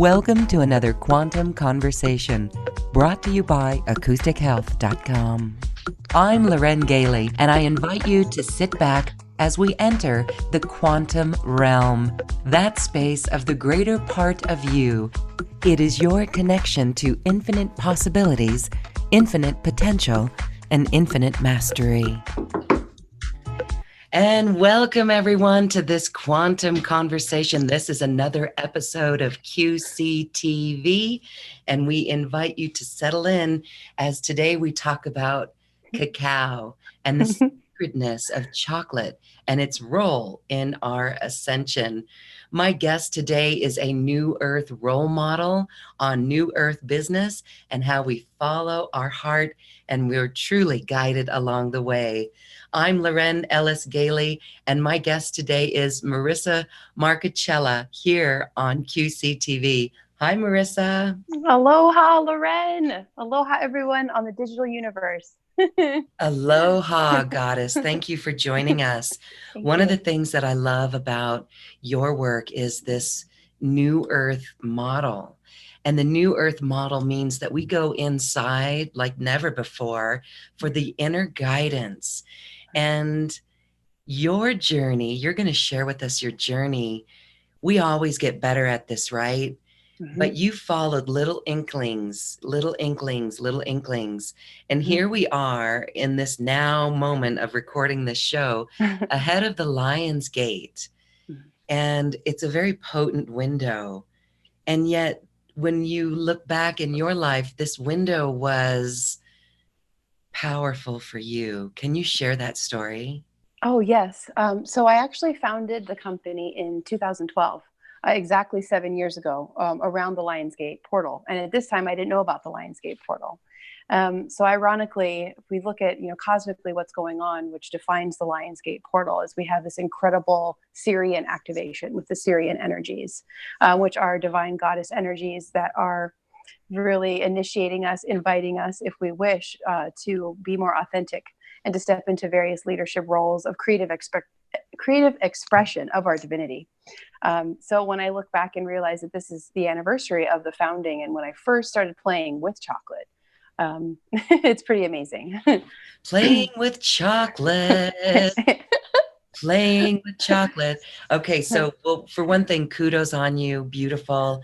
Welcome to another Quantum Conversation, brought to you by acoustichealth.com. I'm Loren Gailey, and I invite you to sit back as we enter the quantum realm, that space of the greater part of you. It is your connection to infinite possibilities, infinite potential, and infinite mastery. And welcome everyone to this quantum conversation. This is another episode of QCTV, and we invite you to settle in as today we talk about cacao and the sacredness of chocolate and its role in our ascension. My guest today is a New Earth role model on New Earth business and how we follow our heart, and we're truly guided along the way. I'm Loren Ellis Gailey, and my guest today is Marissa Marcachella here on QCTV. Hi, Marissa. Aloha, Loren. Aloha, everyone on the digital universe. Aloha, goddess. Thank you for joining us. One of the things that I love about your work is this New Earth model. And the New Earth model means that we go inside like never before for the inner guidance. And your journey, you're going to share with us your journey. We always get better at this, right? Mm-hmm. But you followed little inklings. And here we are in this now moment of recording this show ahead of the Lionsgate. And it's a very potent window. And yet, when you look back in your life, this window was powerful for you. Can you share that story? Oh, yes. So I actually founded the company in 2012, exactly 7 years ago, around the Lionsgate Portal. And at this time, I didn't know about the Lionsgate Portal. So ironically, if we look at, cosmically what's going on, which defines the Lionsgate Portal, is we have this incredible Syrian activation with the Syrian energies, which are divine goddess energies that are really initiating us, inviting us, if we wish, to be more authentic and to step into various leadership roles of creative expression of our divinity. So when I look back and realize that this is the anniversary of the founding, and when I first started playing with chocolate, it's pretty amazing. Playing with chocolate. Playing with chocolate. Okay, so well, for one thing, kudos on you, beautiful.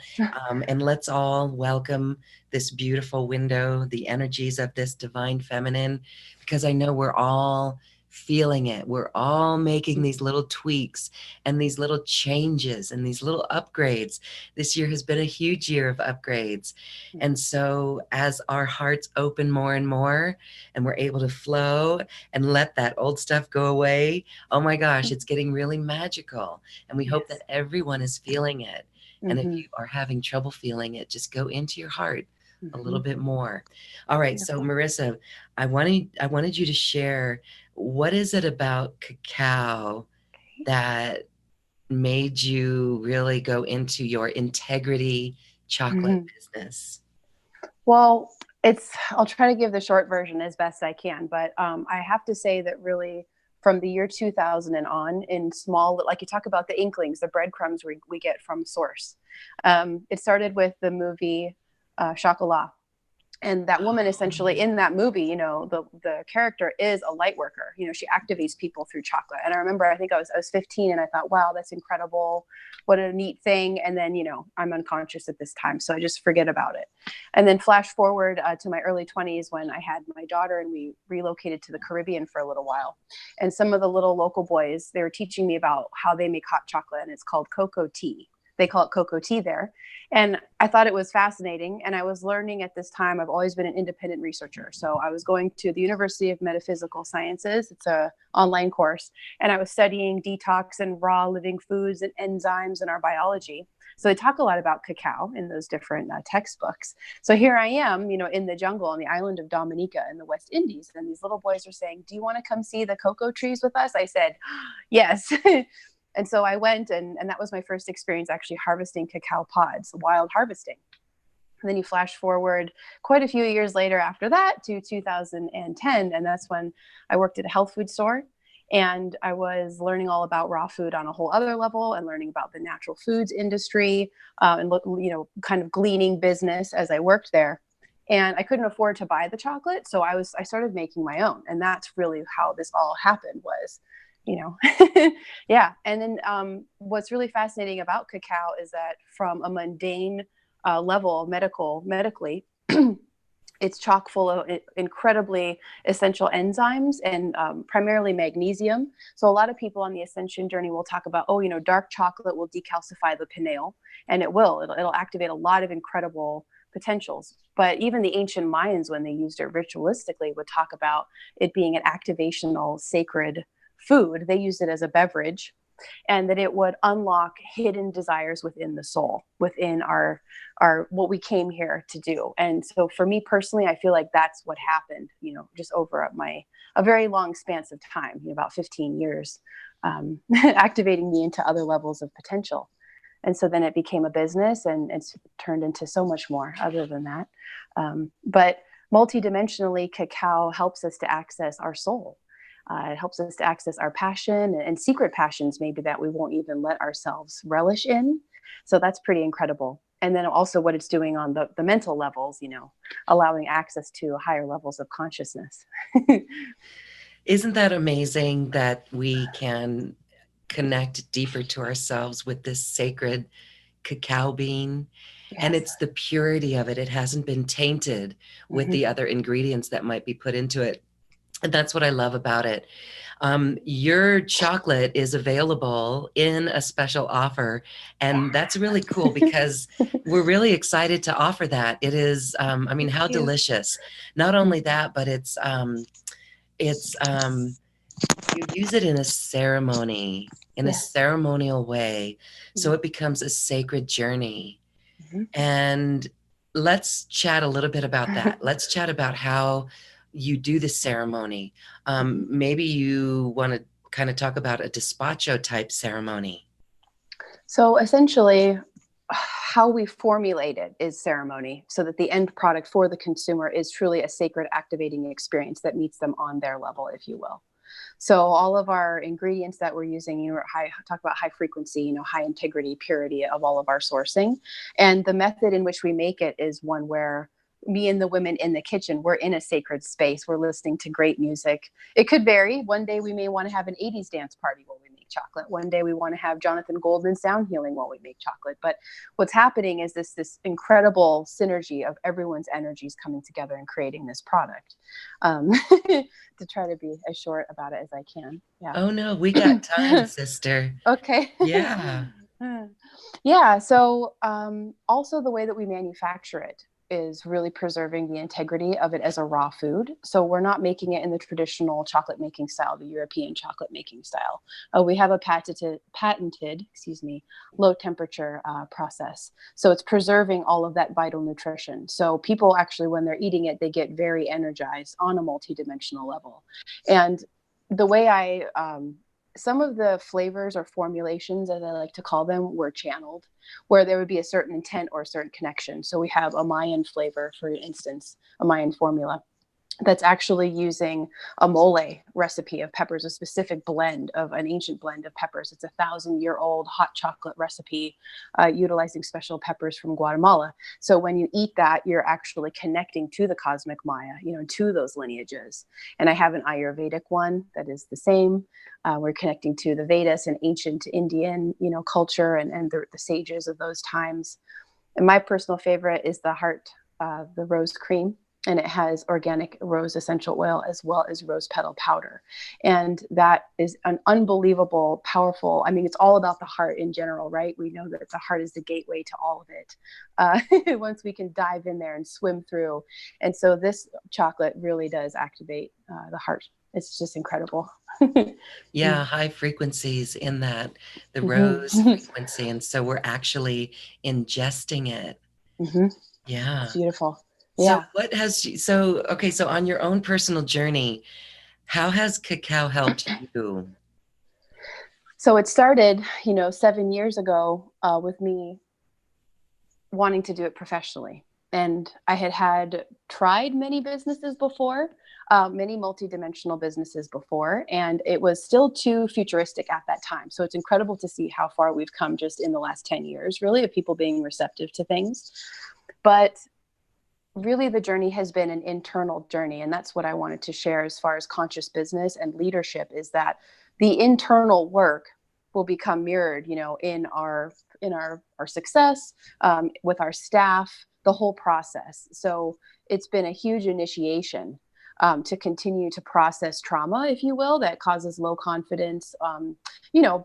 And let's all welcome this beautiful window, the energies of this divine feminine, because I know we're all feeling it. We're all making these little tweaks and these little changes and these little upgrades. This year has been a huge year of upgrades. And so as our hearts open more and more and we're able to flow and let that old stuff go away, oh my gosh, it's getting really magical. And we hope that everyone is feeling it. And if you are having trouble feeling it, just go into your heart a little bit more. All right. So Marissa, I wanted you to share, what is it about cacao that made you really go into your integrity chocolate business? Well, I'll try to give the short version as best I can, but I have to say that really from the year 2000 and on, in small, like you talk about the inklings, the breadcrumbs we get from source. It started with the movie Chocolat. And that woman essentially in that movie, the character is a light worker. She activates people through chocolate. And I remember, I think I was 15 and I thought, wow, that's incredible. What a neat thing. And then, I'm unconscious at this time. So I just forget about it. And then flash forward to my early 20s when I had my daughter and we relocated to the Caribbean for a little while. And some of the little local boys, they were teaching me about how they make hot chocolate, and it's called cocoa tea. They call it cocoa tea there. And I thought it was fascinating. And I was learning at this time, I've always been an independent researcher. So I was going to the University of Metaphysical Sciences. It's an online course. And I was studying detox and raw living foods and enzymes in our biology. So they talk a lot about cacao in those different textbooks. So here I am, in the jungle on the island of Dominica in the West Indies. And these little boys are saying, do you want to come see the cocoa trees with us? I said, yes. And so I went, and that was my first experience actually harvesting cacao pods, wild harvesting. And then you flash forward quite a few years later after that to 2010. And that's when I worked at a health food store. And I was learning all about raw food on a whole other level, and learning about the natural foods industry, and kind of gleaning business as I worked there. And I couldn't afford to buy the chocolate, so I started making my own, and that's really how this all happened. Was, yeah. And then what's really fascinating about cacao is that from a mundane level, medically, it's chock full of incredibly essential enzymes, and primarily magnesium. So a lot of people on the ascension journey will talk about, dark chocolate will decalcify the pineal, and it'll activate a lot of incredible potentials. But even the ancient Mayans, when they used it ritualistically, would talk about it being an activational sacred food. They used it as a beverage, and that it would unlock hidden desires within the soul, within our what we came here to do. And so for me personally, I feel like that's what happened, just over a very long span of time, about 15 years, activating me into other levels of potential. And so then it became a business, and it's turned into so much more other than that. But multidimensionally, cacao helps us to access our soul. It helps us to access our passion and secret passions, maybe that we won't even let ourselves relish in. So that's pretty incredible. And then also what it's doing on the mental levels, allowing access to higher levels of consciousness. Isn't that amazing that we can connect deeper to ourselves with this sacred cacao bean? Yes. And it's the purity of it. It hasn't been tainted with the other ingredients that might be put into it. And that's what I love about it. Your chocolate is available in a special offer, and that's really cool because we're really excited to offer that. It is, how delicious. Not only that, but it's you use it in a ceremony, in a ceremonial way, so it becomes a sacred journey. And let's chat a little bit about that. Let's chat about how you do the ceremony. Maybe you want to kind of talk about a despacho type ceremony. So essentially, how we formulate it is ceremony, so that the end product for the consumer is truly a sacred activating experience that meets them on their level, if you will. So all of our ingredients that we're using, talk about high frequency, high integrity, purity of all of our sourcing. And the method in which we make it is one where me and the women in the kitchen, we're in a sacred space. We're listening to great music. It could vary. One day we may want to have an 80s dance party while we make chocolate. One day we want to have Jonathan Goldman sound healing while we make chocolate. But what's happening is this incredible synergy of everyone's energies coming together and creating this product. To try to be as short about it as I can. Yeah. Oh no, we got time, sister. Okay. Yeah. Yeah. So also the way that we manufacture it is really preserving the integrity of it as a raw food. So we're not making it in the traditional chocolate making style, the European chocolate making style. We have a patented, low temperature process. So it's preserving all of that vital nutrition. So people actually, when they're eating it, they get very energized on a multidimensional level. And the way some of the flavors or formulations, as I like to call them, were channeled, where there would be a certain intent or a certain connection. So we have a Mayan flavor, for instance, a Mayan formula that's actually using a mole recipe of peppers, a specific blend of an ancient blend of peppers. It's 1,000-year-old hot chocolate recipe utilizing special peppers from Guatemala. So when you eat that, you're actually connecting to the cosmic Maya, to those lineages. And I have an Ayurvedic one that is the same. We're connecting to the Vedas and ancient Indian, culture and the sages of those times. And my personal favorite is the rose cream. And it has organic rose essential oil as well as rose petal powder. And that is an unbelievable, powerful, it's all about the heart in general, right? We know that the heart is the gateway to all of it. Once we can dive in there and swim through. And so this chocolate really does activate the heart. It's just incredible. Yeah, high frequencies in that, the rose frequency. And so we're actually ingesting it. Yeah. It's beautiful. So Yeah. so on your own personal journey, how has cacao helped you? So it started, 7 years ago with me wanting to do it professionally. And I had tried many businesses before. many multidimensional businesses before, and it was still too futuristic at that time. So it's incredible to see how far we've come just in the last 10 years, really, of people being receptive to things. But really, the journey has been an internal journey. And that's what I wanted to share as far as conscious business and leadership, is that the internal work will become mirrored, in our success, with our staff, the whole process. So it's been a huge initiation, to continue to process trauma, if you will, that causes low confidence,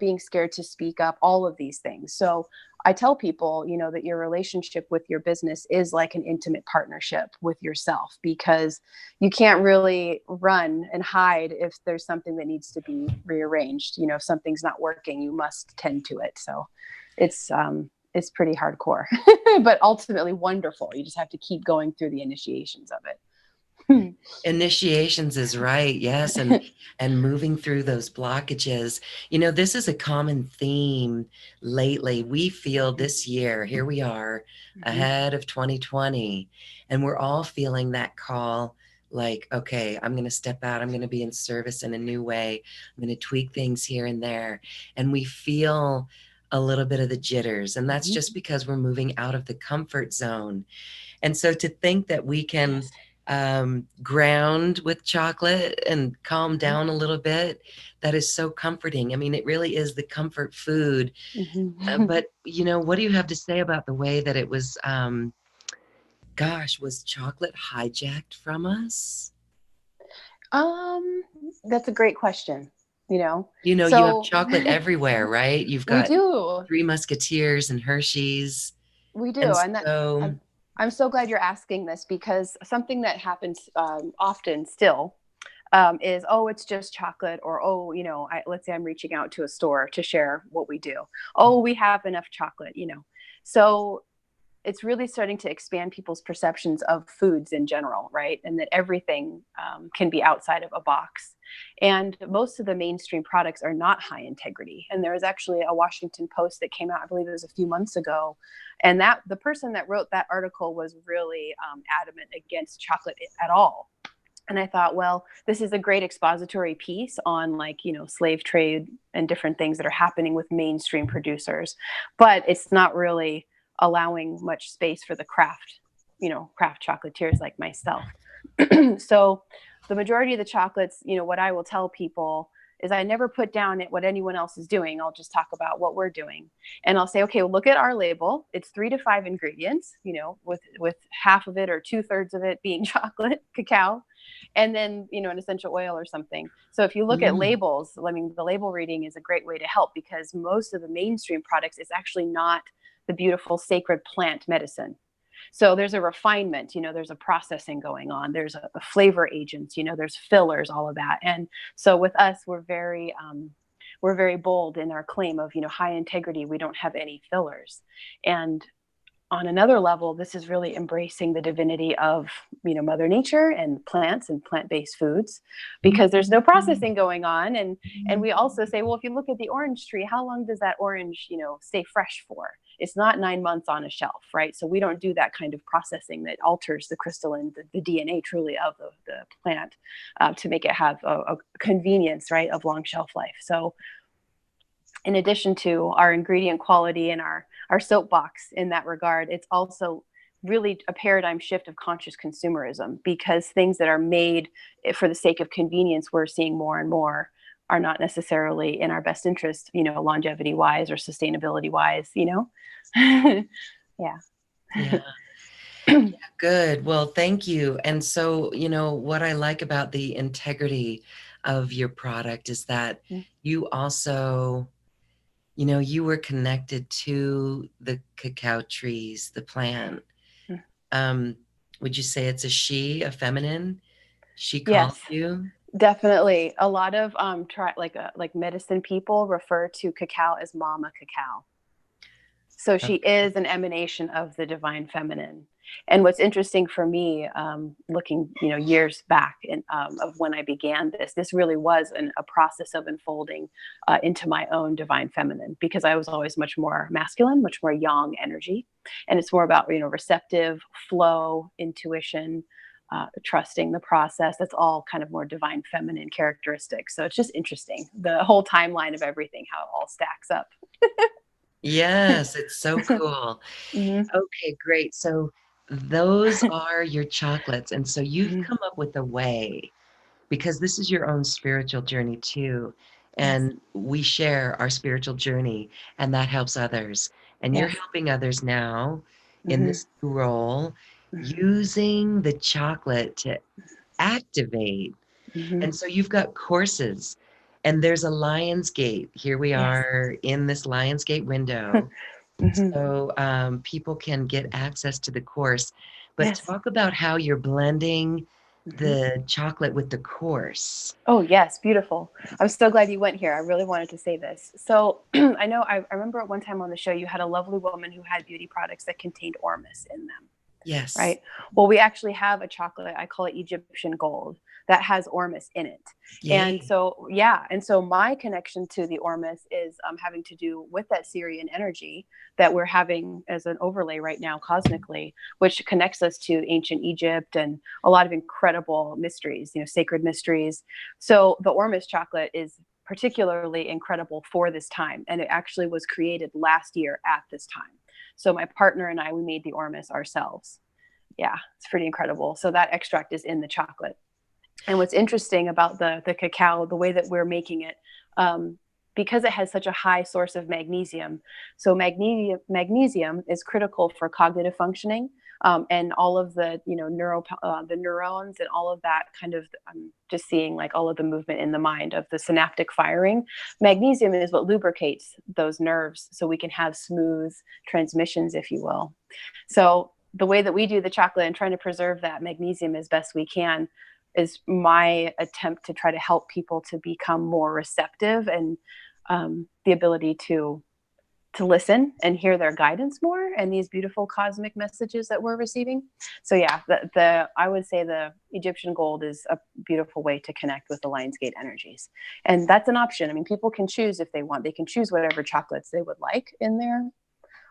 being scared to speak up, all of these things. So I tell people, that your relationship with your business is like an intimate partnership with yourself, because you can't really run and hide if there's something that needs to be rearranged. If something's not working, you must tend to it. So it's pretty hardcore, but ultimately wonderful. You just have to keep going through the initiations of it. Initiations is right. Yes. And moving through those blockages. This is a common theme lately. We feel this year, here we are ahead of 2020, and we're all feeling that call, like, okay, I'm going to step out. I'm going to be in service in a new way. I'm going to tweak things here and there. And we feel a little bit of the jitters. And that's just because we're moving out of the comfort zone. And so to think that we can ground with chocolate and calm down a little bit, that is so comforting. I mean, it really is the comfort food. But, what do you have to say about the way that it was, was chocolate hijacked from us? That's a great question. You have chocolate everywhere, right? You've got we do. Three Musketeers and Hershey's. We do. I'm so glad you're asking this, because something that happens often still is, it's just chocolate, or, let's say I'm reaching out to a store to share what we do. We have enough chocolate, So it's really starting to expand people's perceptions of foods in general, right? And that everything can be outside of a box. And most of the mainstream products are not high integrity. And there was actually a Washington Post that came out, I believe it was a few months ago. And that the person that wrote that article was really adamant against chocolate at all. And I thought, well, this is a great expository piece on, slave trade and different things that are happening with mainstream producers. But it's not really allowing much space for the craft chocolatiers like myself. So the majority of the chocolates, what I will tell people is I never put down what anyone else is doing. I'll just talk about what we're doing. And I'll say, okay, well, look at our label. It's 3 to 5 ingredients, with half of it or 2/3 of it being chocolate, cacao, and then, an essential oil or something. So if you look at labels, the label reading is a great way to help, because most of the mainstream products is actually not the beautiful sacred plant medicine. So there's a refinement, there's a processing going on. There's a flavor agents, there's fillers, all of that. And so with us, we're very bold in our claim of, high integrity. We don't have any fillers. And on another level, this is really embracing the divinity of, Mother Nature and plants and plant-based foods, because there's no processing going on. And we also say, well, if you look at the orange tree, how long does that orange, stay fresh for? It's not 9 months on a shelf, right? So we don't do that kind of processing that alters the crystalline, the DNA truly of the plant, to make it have a convenience, right, of long shelf life. So in addition to our ingredient quality and our soapbox in that regard, it's also really a paradigm shift of conscious consumerism, because things that are made for the sake of convenience, we're seeing more and more, are not necessarily in our best interest, longevity wise or sustainability wise, Yeah. Yeah, good. Well, thank you. And so, what I like about the integrity of your product is that you also, you were connected to the cacao trees, the plant. Would you say it's a feminine? She called you? Definitely. A lot of like medicine people refer to cacao as Mama Cacao. So she is an emanation of the divine feminine. And what's interesting for me, looking, years back of when I began this really was a process of unfolding into my own divine feminine, because I was always much more masculine, much more yang energy. And it's more about, receptive flow, intuition, trusting the process. That's all kind of more divine feminine characteristics. So it's just interesting, the whole timeline of everything, how it all stacks up. Yes, it's so cool. Mm-hmm. Okay, great. So those are your chocolates. And so you've Mm-hmm. come up with a way, because this is your own spiritual journey too. Yes. And we share our spiritual journey, and that helps others. And you're Yes. helping others now in Mm-hmm. this new role Mm-hmm. using the chocolate to activate. Mm-hmm. And so you've got courses, and there's a Lionsgate. Here we Yes. are in this Lionsgate window. Mm-hmm. So people can get access to the course. But Yes. talk about how you're blending Mm-hmm. the chocolate with the course. Oh, yes, beautiful. I'm so glad you went here. I really wanted to say this. So I know I remember at one time on the show, you had a lovely woman who had beauty products that contained ormus in them. Yes. Right. Well, we actually have a chocolate, I call it Egyptian gold, that has ormus in it. And Yay. so, yeah. And so my connection to the ormus is having to do with that Syrian energy that we're having as an overlay right now cosmically, which connects us to ancient Egypt and a lot of incredible mysteries, sacred mysteries. So the ormus chocolate is particularly incredible for this time. And it actually was created last year at this time. So my partner and I, we made the ormus ourselves. Yeah, it's pretty incredible. So that extract is in the chocolate. And what's interesting about the cacao, the way that we're making it, because it has such a high source of magnesium. So magnesium is critical for cognitive functioning, and all of the the neurons and all of that kind of. Just seeing like all of the movement in the mind of the synaptic firing. Magnesium is what lubricates those nerves, so we can have smooth transmissions, if you will. So the way that we do the chocolate and trying to preserve that magnesium as best we can is my attempt to try to help people to become more receptive and the ability to listen and hear their guidance more and these beautiful cosmic messages that we're receiving. So yeah, I would say the Egyptian gold is a beautiful way to connect with the Lionsgate energies. And that's an option. I mean, people can choose if they want. They can choose whatever chocolates they would like in their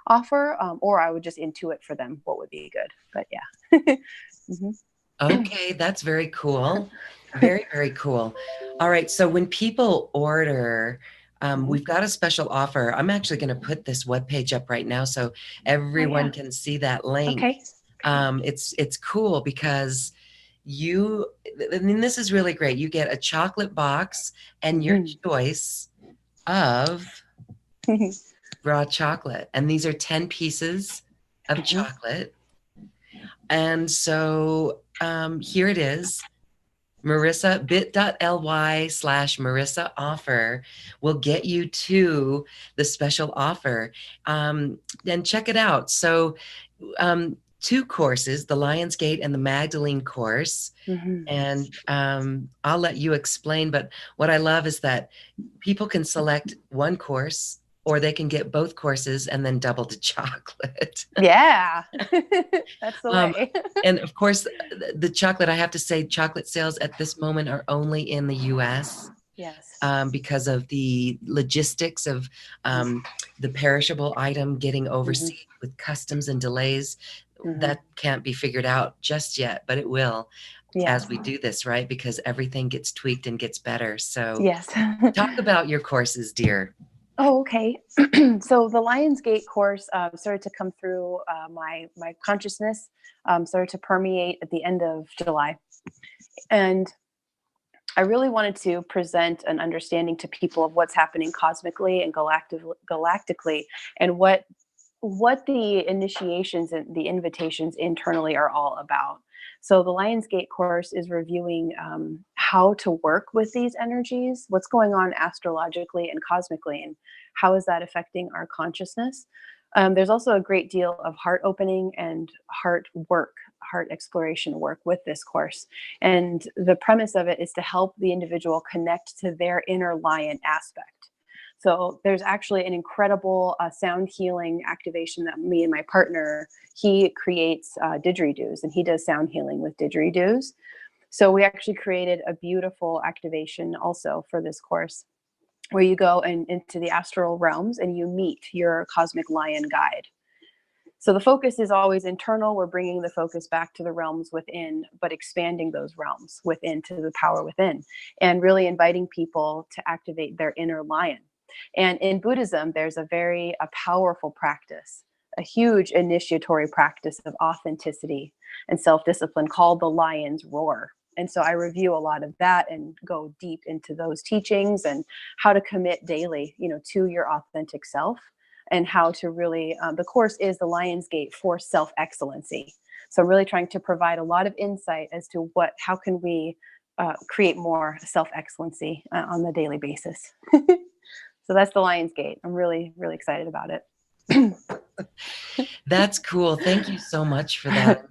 offer, or I would just intuit for them what would be good. But yeah. Mm-hmm. Okay, that's very cool. Very, very cool. All right, so when people order, Mm-hmm. we've got a special offer. I'm actually going to put this webpage up right now so Oh yeah. everyone can see that link. Okay. It's cool because I mean, this is really great. You get a chocolate box and your Mm-hmm. choice of raw chocolate. And these are 10 pieces of Mm-hmm. chocolate. And so here it is. Marissa, bit.ly/Marissa offer will get you to the special offer. And check it out. So, two courses, the Lionsgate and the Magdalene course. Mm-hmm. And I'll let you explain. But what I love is that people can select one course or they can get both courses and then double the chocolate. Yeah. That's the Um, way. and of course, the chocolate, I have to say, chocolate sales at this moment are only in the US Yes. because of the logistics of the perishable item getting overseas with customs and delays. Mm-hmm. That can't be figured out just yet, but it will Yes. as we do this, right? Because everything gets tweaked and gets better. So Yes. talk about your courses, dear. Oh, okay. So the Lionsgate course started to come through my consciousness, started to permeate at the end of July, and I really wanted to present an understanding to people of what's happening cosmically and galactically, and what the initiations and the invitations internally are all about. So the Lionsgate course is reviewing how to work with these energies, what's going on astrologically and cosmically, and how is that affecting our consciousness. There's also a great deal of heart opening and heart work, heart exploration work with this course. And the premise of it is to help the individual connect to their inner lion aspect. So there's actually an incredible sound healing activation that me and my partner, he creates didgeridoos, and he does sound healing with didgeridoos. So we actually created a beautiful activation also for this course, where you go into the astral realms and you meet your cosmic lion guide. So the focus is always internal. We're bringing the focus back to the realms within, but expanding those realms within to the power within, and really inviting people to activate their inner lion. And in Buddhism, there's a powerful practice, a huge initiatory practice of authenticity and self-discipline called the lion's roar. And so I review a lot of that and go deep into those teachings and how to commit daily, to your authentic self, and how to really, the course is the Lionsgate for self-excellency. So I'm really trying to provide a lot of insight as to how can we create more self-excellency on the daily basis. So that's the Lionsgate. I'm really, really excited about it. That's cool. Thank you so much for that.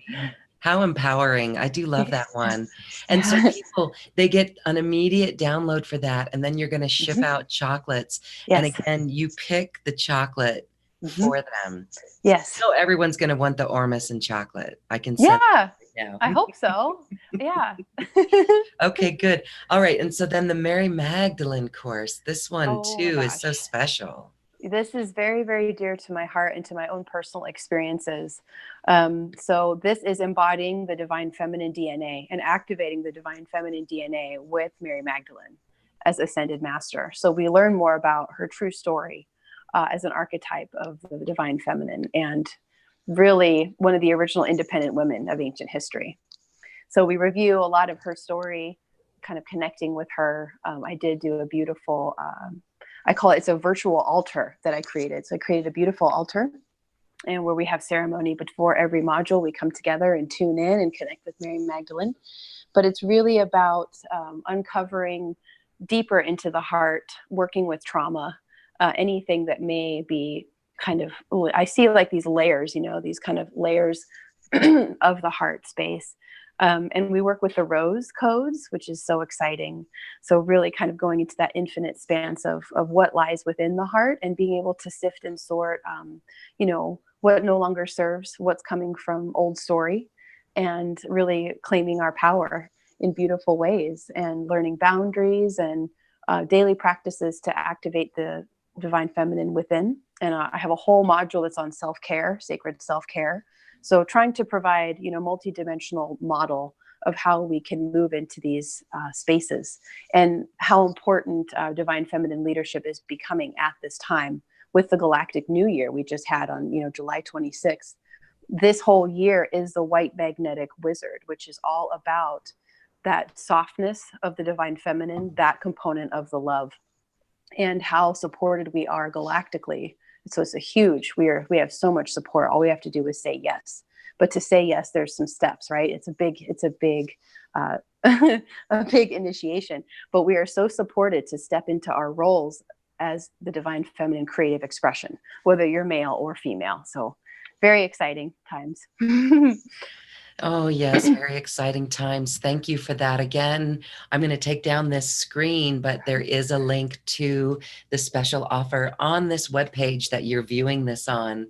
How empowering. I do love that one. And so people, they get an immediate download for that. And then you're going to ship out chocolates. Yes. And again, you pick the chocolate for them. Yes. So everyone's going to want the Ormus and chocolate. I can Yeah. right now. I hope so. Yeah. Okay, good. All right. And so then the Mary Magdalene course, this one too is so special. This is very, very dear to my heart and to my own personal experiences. So this is embodying the divine feminine DNA and activating the divine feminine DNA with Mary Magdalene as ascended master. So we learn more about her true story as an archetype of the divine feminine, and really one of the original independent women of ancient history. So we review a lot of her story, kind of connecting with her. I did do a beautiful, I call it's a virtual altar that I created. So I created a beautiful altar, and where we have ceremony before every module, we come together and tune in and connect with Mary Magdalene. But it's really about uncovering deeper into the heart, working with trauma, anything that may be kind of, I see like these layers, these kind of layers of the heart space. And we work with the rose codes, which is so exciting. So really kind of going into that infinite expanse of what lies within the heart, and being able to sift and sort, what no longer serves, what's coming from old story, and really claiming our power in beautiful ways, and learning boundaries and daily practices to activate the divine feminine within. And I have a whole module that's on self-care, sacred self-care. So trying to provide, multidimensional model of how we can move into these spaces, and how important divine feminine leadership is becoming at this time with the Galactic New Year we just had on, July 26th. This whole year is the White Magnetic Wizard, which is all about that softness of the divine feminine, that component of the love, and how supported we are galactically. So it's we have so much support. All we have to do is say yes. But to say yes, there's some steps, right? It's a big a big initiation. But we are so supported to step into our roles as the divine feminine creative expression, whether you're male or female. So very exciting times. Oh, yes, very exciting times. Thank you for that. Again, I'm going to take down this screen, but there is a link to the special offer on this webpage that you're viewing this on.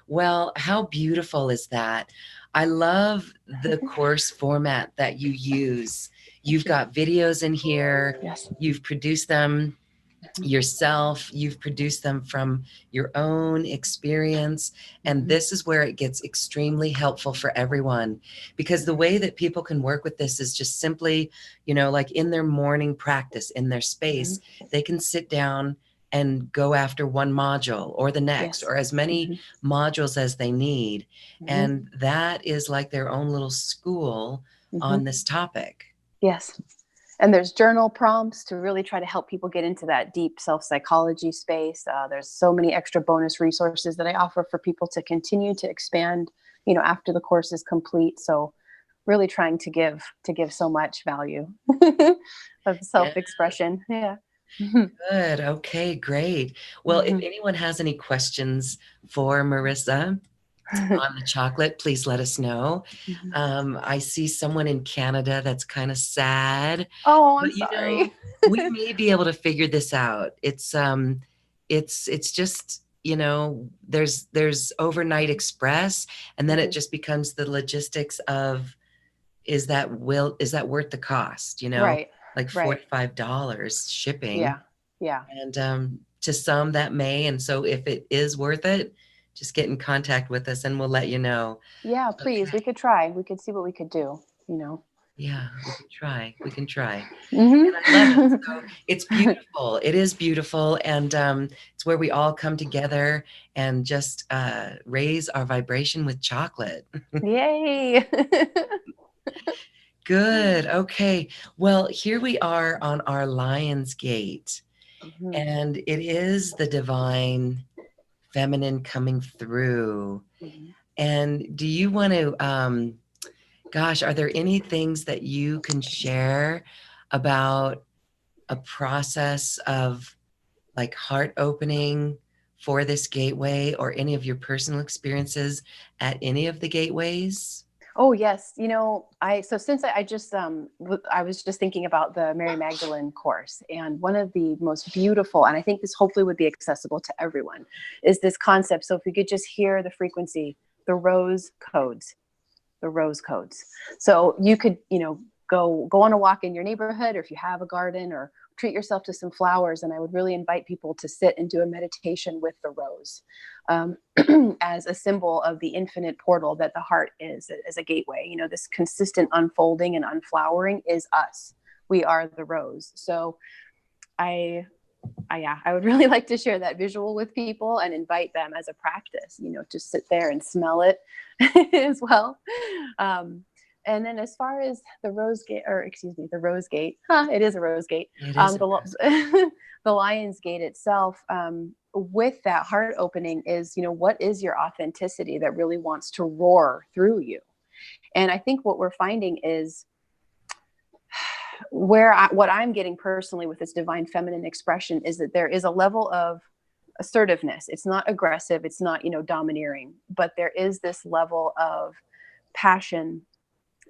Well, how beautiful is that? I love the course format that you use. You've got videos in here. Yes. You've produced them yourself, you've produced them from your own experience, and this is where it gets extremely helpful for everyone, because the way that people can work with this is just simply, like in their morning practice, in their space, they can sit down and go after one module or the next, or as many modules as they need, and that is like their own little school on this topic. Yes. And there's journal prompts to really try to help people get into that deep self-psychology space. There's so many extra bonus resources that I offer for people to continue to expand, after the course is complete. So really trying to give so much value of self-expression. Yeah. Good. Okay, great. Well, if anyone has any questions for Marissa on the chocolate, please let us know. I see someone in Canada that's kind of sad. Oh, I'm but, sorry. We may be able to figure this out. It's just, there's overnight express, and then it just becomes the logistics of, is that worth the cost, Right. like $45 shipping. Yeah. And to some that may, and so if it is worth it, just get in contact with us and we'll let you know. Yeah, please. Okay. We could try. We could see what we could do, you know. Yeah, we can try. We can try. Mm-hmm. And I love it. So it's beautiful. It is beautiful. And it's where we all come together and just raise our vibration with chocolate. Yay. Good. Okay. Well, here we are on our Lionsgate, Mm-hmm. and it is the divine feminine coming through. Mm-hmm. And do you want to, gosh, are there any things that you can share about a process of like heart opening for this gateway or any of your personal experiences at any of the gateways? Oh yes, so since I just I was just thinking about the Mary Magdalene course, and one of the most beautiful, and I think this hopefully would be accessible to everyone, is this concept. So if we could just hear the frequency, the rose codes, the rose codes. So you could, go on a walk in your neighborhood, or if you have a garden, or treat yourself to some flowers. And I would really invite people to sit and do a meditation with the rose, as a symbol of the infinite portal that the heart is, as a gateway. This consistent unfolding and unflowering is us. We are the rose. So I would really like to share that visual with people and invite them as a practice, to sit there and smell it as well. And then as far as the rose gate, it is a rose gate. It is. The Lion's Gate itself, with that heart opening is, what is your authenticity that really wants to roar through you? And I think what we're finding is what I'm getting personally with this divine feminine expression is that there is a level of assertiveness. It's not aggressive. It's not, domineering, but there is this level of passion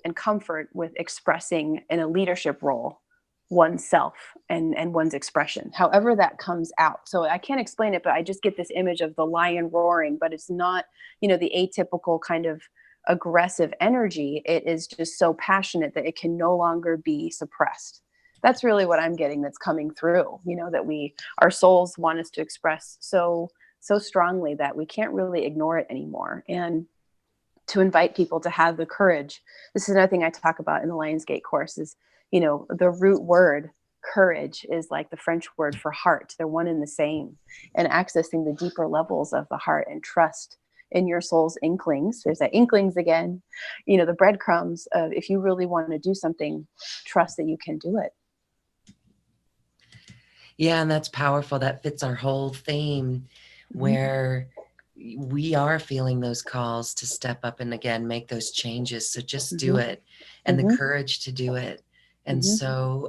and comfort with expressing in a leadership role oneself and one's expression, however that comes out. So I can't explain it, but I just get this image of the lion roaring, but it's not, the atypical kind of aggressive energy. It is just so passionate that it can no longer be suppressed. That's really what I'm getting that's coming through, that our souls want us to express so strongly that we can't really ignore it anymore. And to invite people to have the courage. This is another thing I talk about in the Lionsgate course is, the root word courage is like the French word for heart. They're one and the same. And accessing the deeper levels of the heart and trust in your soul's inklings. There's that inklings again, the breadcrumbs of, if you really want to do something, trust that you can do it. Yeah, and that's powerful. That fits our whole theme, where we are feeling those calls to step up and again make those changes. So just do it, and the courage to do it. And so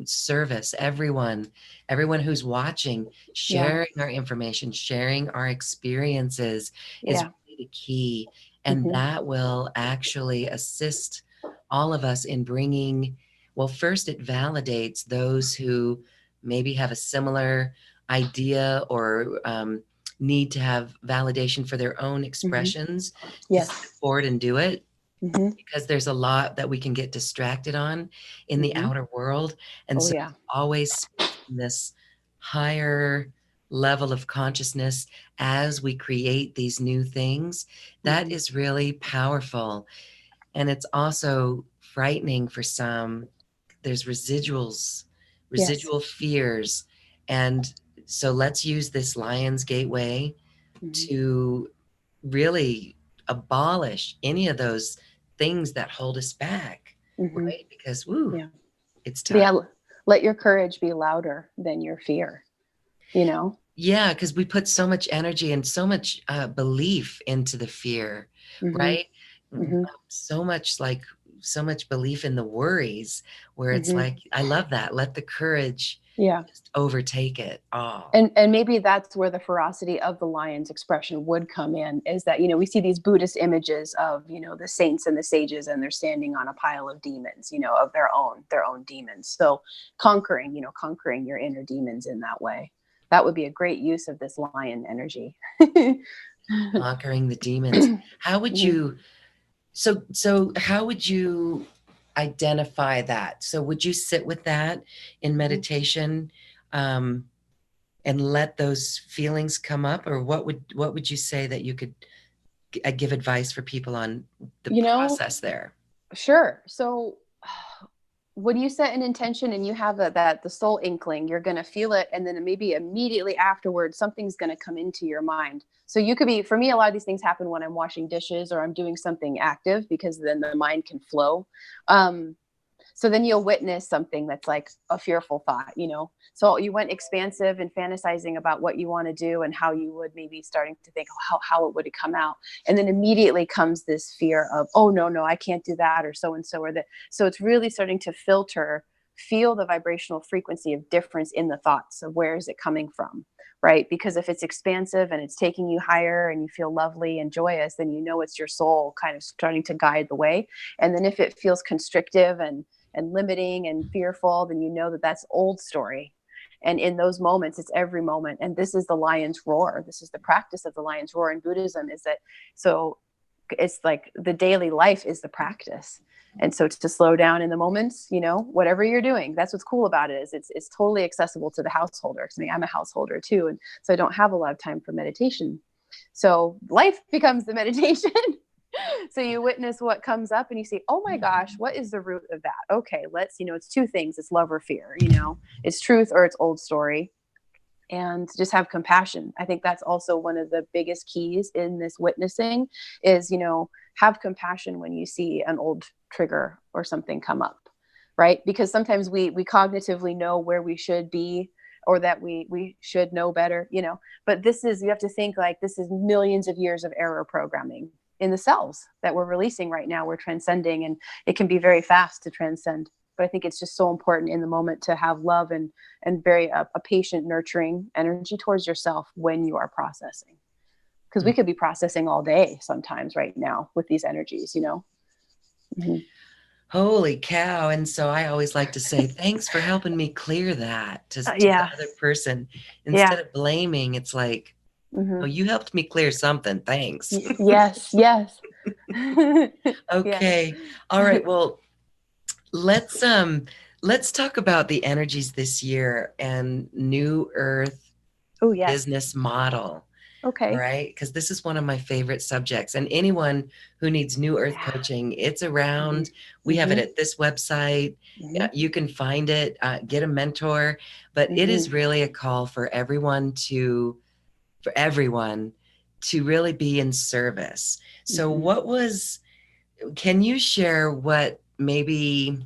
service, everyone who's watching, sharing our information, sharing our experiences is really the key. And that will actually assist all of us in bringing, well, first it validates those who maybe have a similar idea or need to have validation for their own expressions to step forward and do it. Because there's a lot that we can get distracted on in the outer world. And so always this higher level of consciousness as we create these new things, that is really powerful. And it's also frightening for some. There's residual fears. And so let's use this Lion's Gateway to really abolish any of those things that hold us back, right? Because it's tough. Yeah, let your courage be louder than your fear, Yeah, because we put so much energy and so much belief into the fear, right? So much belief in the worries, where it's like, I love that. Let the courage just overtake it all. And maybe that's where the ferocity of the lion's expression would come in, is that, we see these Buddhist images of, the saints and the sages, and they're standing on a pile of demons, of their own demons. So conquering your inner demons in that way. That would be a great use of this lion energy. Conquering the demons. How would you, so how would you identify that? So would you sit with that in meditation? and let those feelings come up? Or what would you say that you could give advice for people on the You know, process there? sure. So when you set an intention and you have that the soul inkling, you're going to feel it, and then maybe immediately afterwards something's going to come into your mind. So you could be, for me, a lot of these things happen when I'm washing dishes or I'm doing something active, because then the mind can flow. So then you'll witness something that's like a fearful thought, so you went expansive and fantasizing about what you want to do and how you would, maybe starting to think, oh, how it would come out. And then immediately comes this fear of, oh, no, I can't do that, or so and so, or that. So it's really starting to feel the vibrational frequency of difference in the thoughts of where is it coming from, right? Because if it's expansive and it's taking you higher and you feel lovely and joyous, then it's your soul kind of starting to guide the way. And then if it feels constrictive and limiting and fearful, then that's old story. And in those moments, it's every moment. And this is the lion's roar. This is the practice of the lion's roar in Buddhism, is that, so it's like the daily life is the practice. And so to slow down in the moments, whatever you're doing, that's what's cool about it, is it's totally accessible to the householder. I mean, I'm a householder too. And so I don't have a lot of time for meditation. So life becomes the meditation. So you witness what comes up and you say, oh my gosh, what is the root of that? Okay, it's two things. It's love or fear, it's truth or it's old story. And just have compassion. I think that's also one of the biggest keys in this witnessing is, have compassion when you see an old trigger or something come up, right? Because sometimes we cognitively know where we should be, or that we should know better, but you have to think like this is millions of years of error programming in the cells that we're releasing right now. We're transcending, and it can be very fast to transcend. But I think it's just so important in the moment to have love and very a patient, nurturing energy towards yourself when you are processing. Because we could be processing all day sometimes right now with these energies, Mm-hmm. Holy cow. And so I always like to say, thanks for helping me clear that to the Yeah. other person. Yeah. Instead of blaming, it's like, Mm-hmm. oh, you helped me clear something. Thanks. Yes. Yes. Yeah. Okay. All right. Well, let's let's talk about the energies this year and New Earth Oh, yes. business model. Okay. Right? Because this is one of my favorite subjects. And anyone who needs New Earth Yeah. coaching, it's around. We have it Mm-hmm. at this website. Mm-hmm. You can find it, get a mentor. But it Mm-hmm. is really a call for everyone to really be in service. So, Mm-hmm. can you share what maybe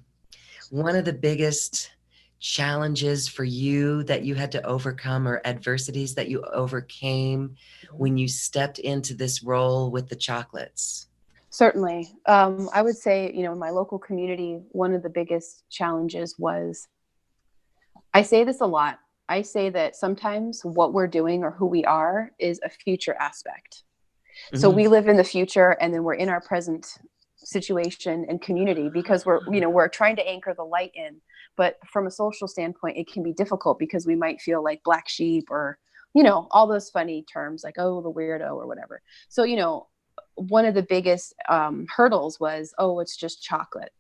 one of the biggest challenges for you that you had to overcome, or adversities that you overcame when you stepped into this role with the chocolates? Certainly. I would say, in my local community, one of the biggest challenges was, I say this a lot. I say that sometimes what we're doing or who we are is a future aspect. So Mm-hmm. we live in the future, and then we're in our present situation and community, because we're trying to anchor the light in. But from a social standpoint, it can be difficult because we might feel like black sheep, or all those funny terms like, oh, the weirdo or whatever. So one of the biggest hurdles was, oh, it's just chocolate,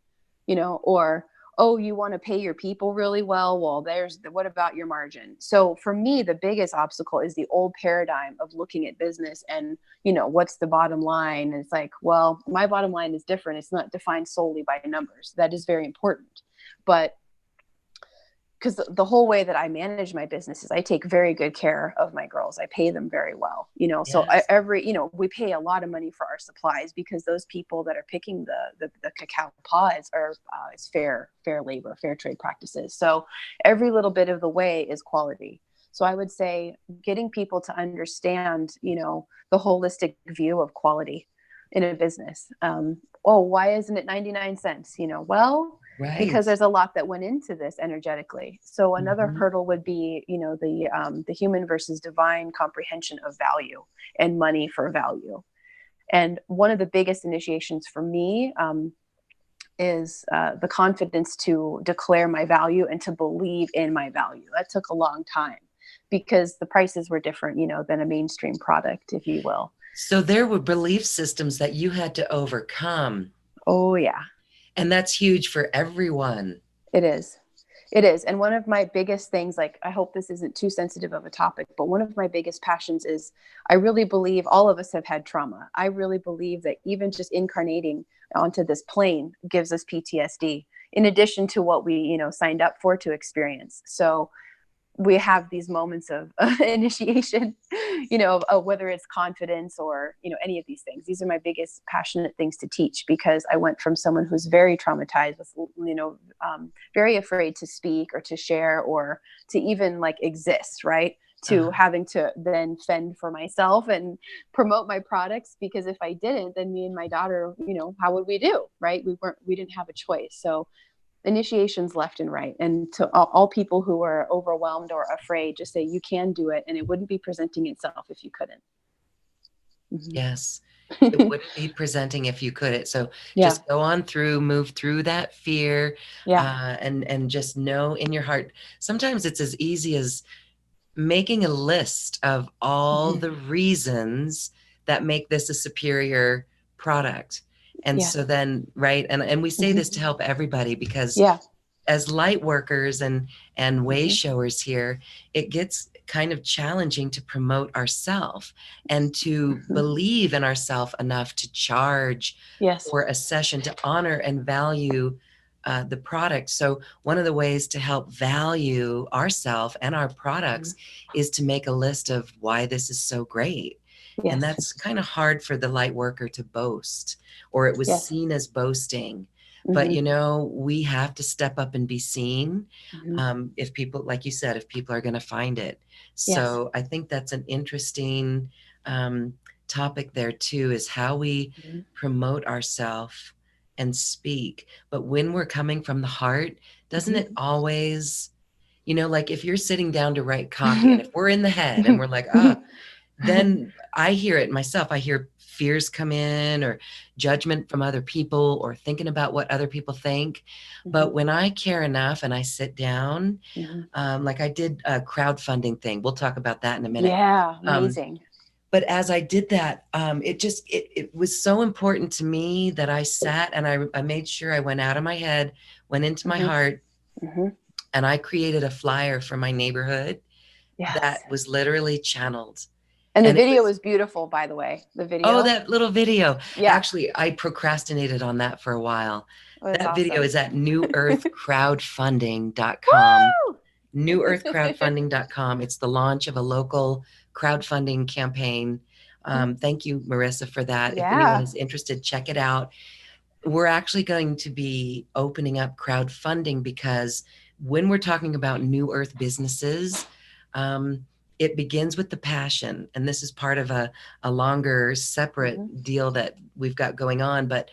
or, oh, you want to pay your people really well, what about your margin? So for me, the biggest obstacle is the old paradigm of looking at business and, what's the bottom line? And it's like, well, my bottom line is different. It's not defined solely by numbers. That is very important. But because the whole way that I manage my business is I take very good care of my girls. I pay them very well, so Yes. we pay a lot of money for our supplies, because those people that are picking the cacao pods are, it's fair labor, fair trade practices. So every little bit of the way is quality. So I would say getting people to understand, the holistic view of quality in a business. Oh, why isn't it 99 cents? Well, Right. because there's a lot that went into this energetically. So another Mm-hmm. hurdle would be, the human versus divine comprehension of value and money for value. And one of the biggest initiations for me is the confidence to declare my value and to believe in my value. That took a long time because the prices were different, than a mainstream product, if you will. So there were belief systems that you had to overcome. Oh, yeah. And that's huge for everyone. It is. It is. And one of my biggest things, like, I hope this isn't too sensitive of a topic, but one of my biggest passions is, I really believe all of us have had trauma. I really believe that even just incarnating onto this plane gives us PTSD, in addition to what we, signed up for to experience. So we have these moments of initiation, whether it's confidence or, any of these things. These are my biggest passionate things to teach, because I went from someone who's very traumatized with, very afraid to speak or to share or to even like exist, right? To having to then fend for myself and promote my products, because if I didn't, then me and my daughter, how would we do? Right? We didn't have a choice. So initiations left and right. And to all people who are overwhelmed or afraid, just say you can do it, and it wouldn't be presenting itself if you couldn't. Yes. It wouldn't be presenting if you couldn't. So just go on through, move through that fear, and just know in your heart. Sometimes it's as easy as making a list of all the reasons that make this a superior product. And so then, right. And we say this to help everybody, because as light workers and way showers here, it gets kind of challenging to promote ourselves and to believe in ourselves enough to charge for a session, to honor and value the product. So one of the ways to help value ourselves and our products is to make a list of why this is so great. And that's kind of hard for the light worker to boast, or it was seen as boasting. But, we have to step up and be seen. If people, like you said, if people are going to find it. So I think that's an interesting topic there too, is how we promote ourselves and speak. But when we're coming from the heart, doesn't it always, like if you're sitting down to write copy, and if we're in the head and we're like, then I hear it myself. I hear fears come in, or judgment from other people, or thinking about what other people think. But when I care enough and I sit down, like I did a crowdfunding thing. We'll talk about that in a minute. Yeah, amazing. But as I did that, it was so important to me that I sat and I made sure I went out of my head, went into my heart, and I created a flyer for my neighborhood that was literally channeled. And the video was beautiful, by the way. The video. Oh, that little video. Yeah. Actually, I procrastinated on that for a while. That awesome. Video is at newearthcrowdfunding.com. Newearthcrowdfunding.com. It's the launch of a local crowdfunding campaign. Thank you, Marissa, for that. If anyone is interested, check it out. We're actually going to be opening up crowdfunding, because when we're talking about New Earth businesses, it begins with the passion. And this is part of a longer separate deal that we've got going on. But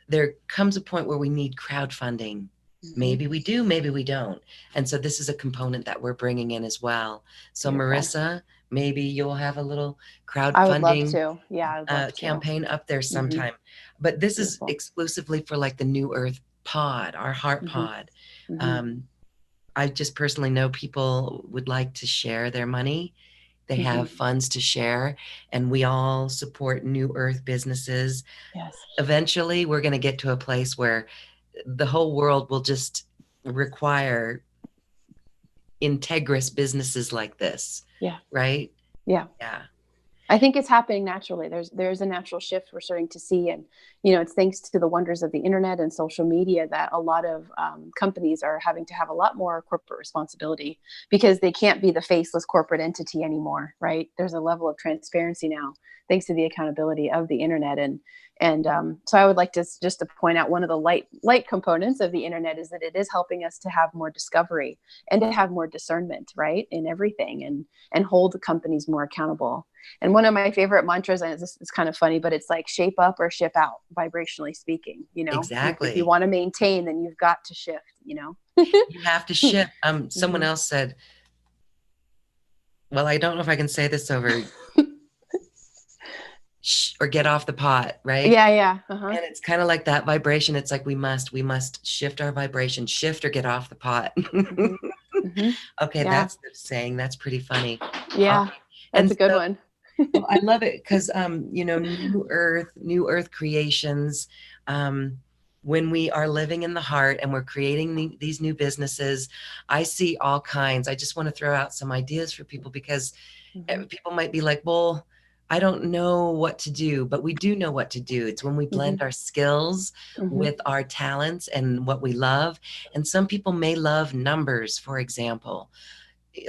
there comes a point where we need crowdfunding. Maybe we do, maybe we don't. And so this is a component that we're bringing in as well. So Marissa, maybe you'll have a little crowdfunding campaign up there sometime. But this is exclusively for like the New Earth pod, our heart pod. I just personally know people would like to share their money. They have funds to share, and we all support New Earth businesses. Yes. Eventually, we're going to get to a place where the whole world will just require integrous businesses like this. Yeah. Right? Yeah. Yeah. I think it's happening naturally. There's a natural shift we're starting to see. And, it's thanks to the wonders of the internet and social media that a lot of companies are having to have a lot more corporate responsibility, because they can't be the faceless corporate entity anymore, right? There's a level of transparency now, thanks to the accountability of the internet. And so I would like to just to point out, one of the light components of the internet is that it is helping us to have more discovery and to have more discernment, right, in everything, and hold the companies more accountable. And one of my favorite mantras, and it's kind of funny, but it's like shape up or ship out, vibrationally speaking. Exactly. If you want to maintain, then you've got to shift. You have to shift. Someone else said, well, I don't know if I can say this over. Or get off the pot, right? Yeah. And it's kind of like that vibration. It's like we must shift our vibration, shift or get off the pot. Okay, that's the saying. That's pretty funny. Yeah, that's a good one. Well, I love it because New Earth Creations. when we are living in the heart and we're creating these new businesses, I see all kinds. I just want to throw out some ideas for people because people might be like, well, I don't know what to do, but we do know what to do. It's when we blend our skills with our talents and what we love. And some people may love numbers, for example,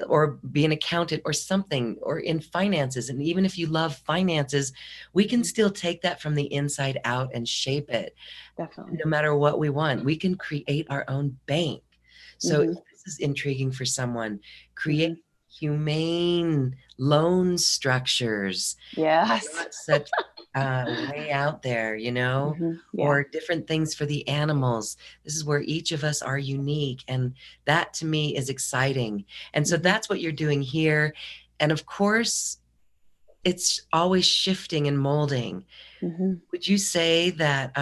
or be an accountant or something, or in finances. And even if you love finances, we can still take that from the inside out and shape it. Definitely. No matter what we want, we can create our own bank. So if this is intriguing for someone, create humane loan structures, Yes. not such way out there, you know, Yeah. or different things for the animals. This is where each of us are unique. And that to me is exciting. And so that's what you're doing here. And of course, it's always shifting and molding. Would you say that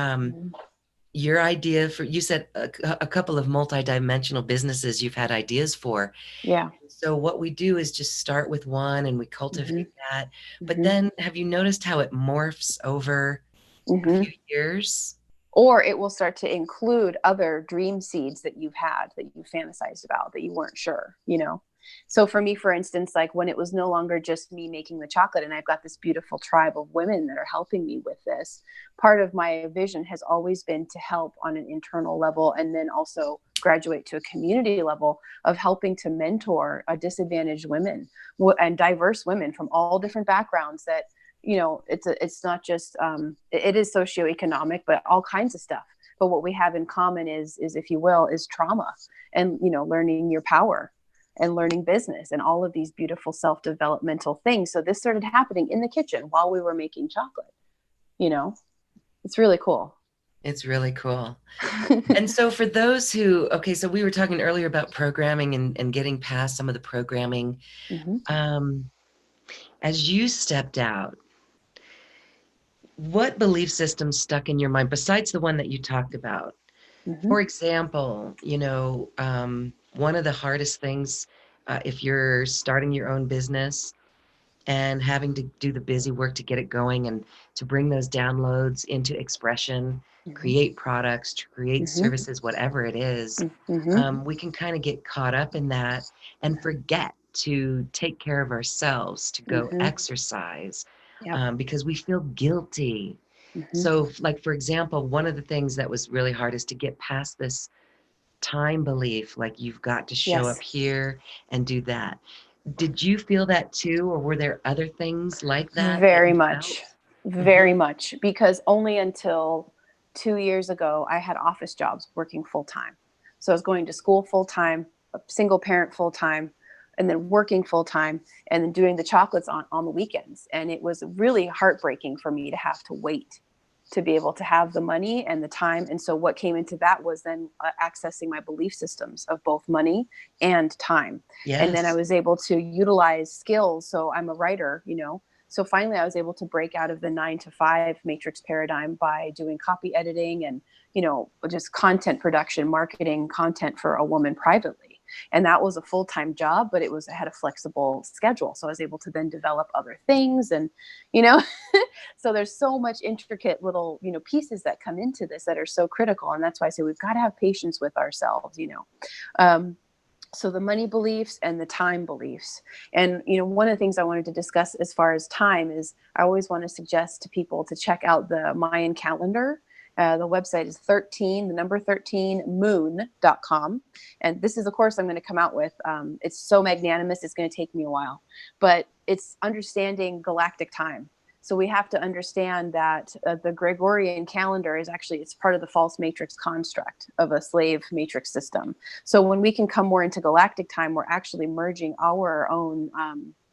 your idea for, you said a couple of multidimensional businesses you've had ideas for. Yeah. So what we do is just start with one and we cultivate that. But then have you noticed how it morphs over a few years? Or it will start to include other dream seeds that you've had, that you fantasized about, that you weren't sure, you know? So for me, for instance, like when it was no longer just me making the chocolate and I've got this beautiful tribe of women that are helping me with this, part of my vision has always been to help on an internal level and then also graduate to a community level of helping to mentor disadvantaged women and diverse women from all different backgrounds that, you know, it's not just it is socioeconomic, but all kinds of stuff. But what we have in common is if you will, is trauma and, you know, learning your power and learning business and all of these beautiful self-developmental things. So this started happening in the kitchen while we were making chocolate. You know, it's really cool. It's really cool. And so for those who, okay, so we were talking earlier about programming and getting past some of the programming. As you stepped out, what belief system stuck in your mind besides the one that you talked about? For example, you know, one of the hardest things, if you're starting your own business and having to do the busy work to get it going and to bring those downloads into expression, create products, to create services, whatever it is, we can kind of get caught up in that and forget to take care of ourselves, to go exercise, Yep. because we feel guilty. So, like, for example, one of the things that was really hard is to get past this time belief, like you've got to show Yes. up here and do that. Did you feel that too, or were there other things like that that Very you much. felt? Very much. Because only until 2 years ago, I had office jobs working full time. So I was going to school full time, a single parent full time, and then working full time, and then doing the chocolates on the weekends. And it was really heartbreaking for me to have to wait to be able to have the money and the time. And so what came into that was then accessing my belief systems of both money and time. And then I Yes. was able to utilize skills. So I'm a writer, you know. So finally I was able to break out of the 9 to 5 matrix paradigm by doing copy editing and, you know, just content production, marketing content for a woman privately. And that was a full-time job, but I had a flexible schedule. So I was able to then develop other things and, you know, so there's so much intricate little, you know, pieces that come into this that are so critical. And that's why I say we've got to have patience with ourselves, you know. So the money beliefs and the time beliefs. And, you know, one of the things I wanted to discuss as far as time is I always want to suggest to people to check out the Mayan calendar. The website is 13moon.com. And this is a course I'm going to come out with. It's so magnanimous. It's going to take me a while, but it's understanding galactic time. So we have to understand that the Gregorian calendar is actually, it's part of the false matrix construct of a slave matrix system. So when we can come more into galactic time, we're actually merging our own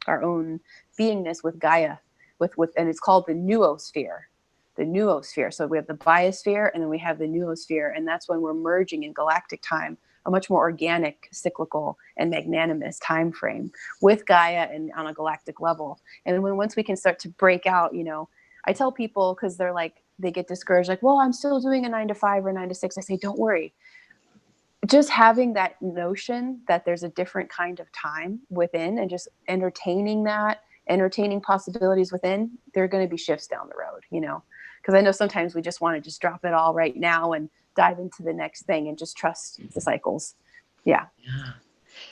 beingness with Gaia, and it's called the noosphere. The noosphere. So we have the biosphere and then we have the noosphere. And that's when we're merging in galactic time, a much more organic, cyclical, and magnanimous time frame with Gaia and on a galactic level. And once we can start to break out, you know, I tell people, because they're like, they get discouraged, like, well, I'm still doing a 9 to 5 or 9 to 6. I say, don't worry. Just having that notion that there's a different kind of time within and just entertaining possibilities within, there are going to be shifts down the road, you know, because I know sometimes we just want to just drop it all right now and dive into the next thing and just trust the cycles. Yeah. Yeah.